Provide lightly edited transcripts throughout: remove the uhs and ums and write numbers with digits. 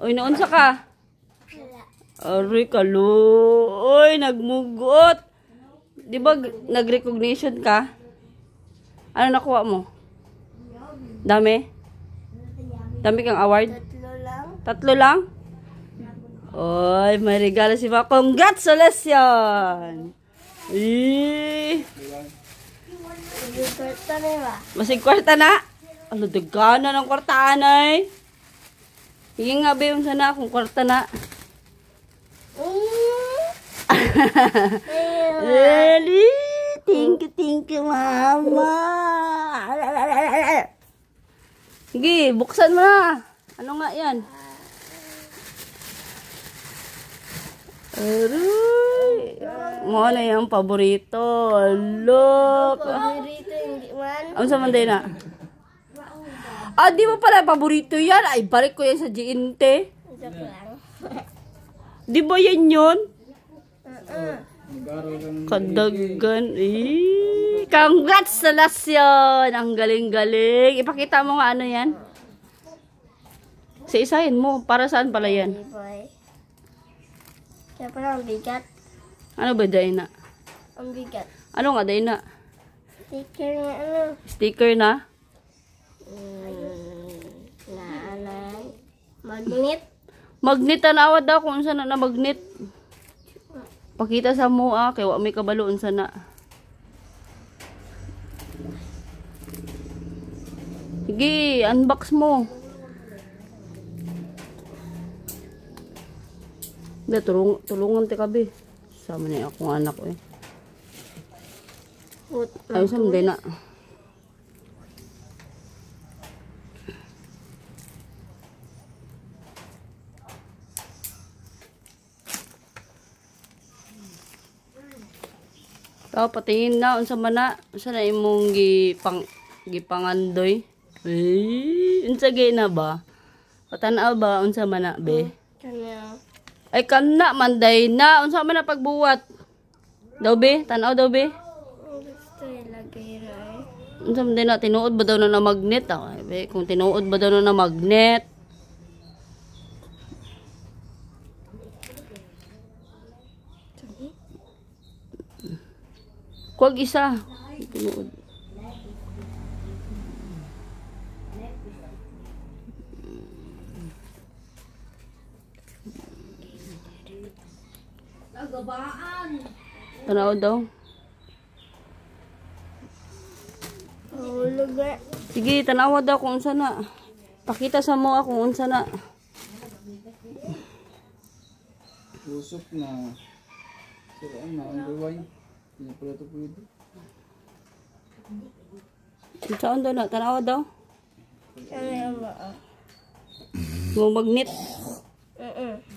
Uy, naunsa ka? Aray kalo. Uy, nagmugot. Di ba nag-recognition ka? Ano nakuha mo? Dami? Dami kang award? 3 lang. 3 lang? Uy, may regalo si Mama. Congratulations! Eh. Kwarta na ba? Masig kwarta na? Alo, dagana ng kwartaan ay. Sige nga, be, sana kung kwarta na. Really? Thank you, Mama. Sige, buksan mo na. Ano nga yan? Aray. Mo na yung paborito. Look. Paborito hindi man. Ano sa manday na? Ah, di mo pala paborito yan. Ay, balik ko yan sa GNT. Joke lang. Di ba yan yun? Kadagan. Eh. Congratulations! Ang galing-galing. Ipakita mo nga ano yan. Sa isahin mo. Para saan pala yan? Hindi boy. Kaya pala ang bigat. Ano ba, Dayna? Ang bigat. Ano nga, Dayna? Sticker nga ano. Sticker na? Na ano. Magnet. Magnet tanawad daw kung saan na magnet. Pakita sa mo kay wa may kabaloon sana. Sige, unbox mo. Da tulungan ti kabi. Sama ni akong anak eh. Ay sa hindi na. Tao patingin na unsa man na imong gipangandoy. Unsa gay na ba? Patanaw ba unsa man na be? Kanya. Ay kana manday na unsa man na pagbuwat. Daw be, tanaw daw be. Gusto ilagay na Unsa man na tinuod ba daw na magnet Ay, be, kung tinuod ba daw na magnet. Kuwag isa. Tinuod. Tanaw daw. Hulog na. Sige, tanawa daw kung unsa na. Pakita sa mo kung unsa na. Usok na. Siraan na. Ang gawin. Hindi pala ito pwede. Saan daw na? Tanawa daw. Kanya ba? Mo magnet.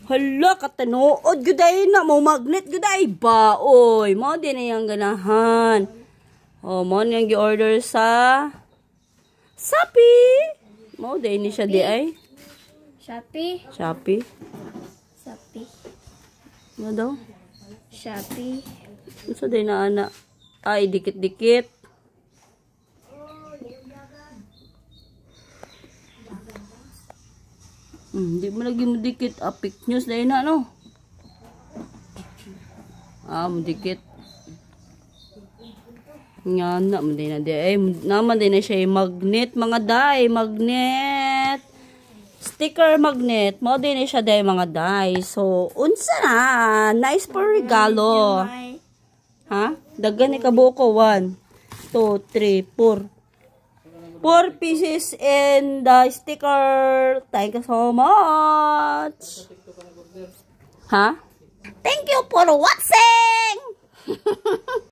Hala, katanood. Guday na. Mo magnet. Guday ba? Oy, mo din na yung ganahan. O, mo niyang gi-order sa Shopee. Mo din ni siya di ay. Shopee. Shopee. Shopee. Ano daw? Shopee. Unsa din na ana? Ay, dikit-dikit. Di mo lagi mo dikit. Fake news dahil na, no? Dikit. Nga na, hindi na di. Ay, naman din na siya magnet, mga day. Magnet. Sticker magnet. Mo din na siya day, mga day. So, unsa na? Nice for regalo. Ha? Dagan ni kabuko. 1, 2, 3, 4. 4 pieces and the sticker. Thank you so much. Ha? Thank you for watching.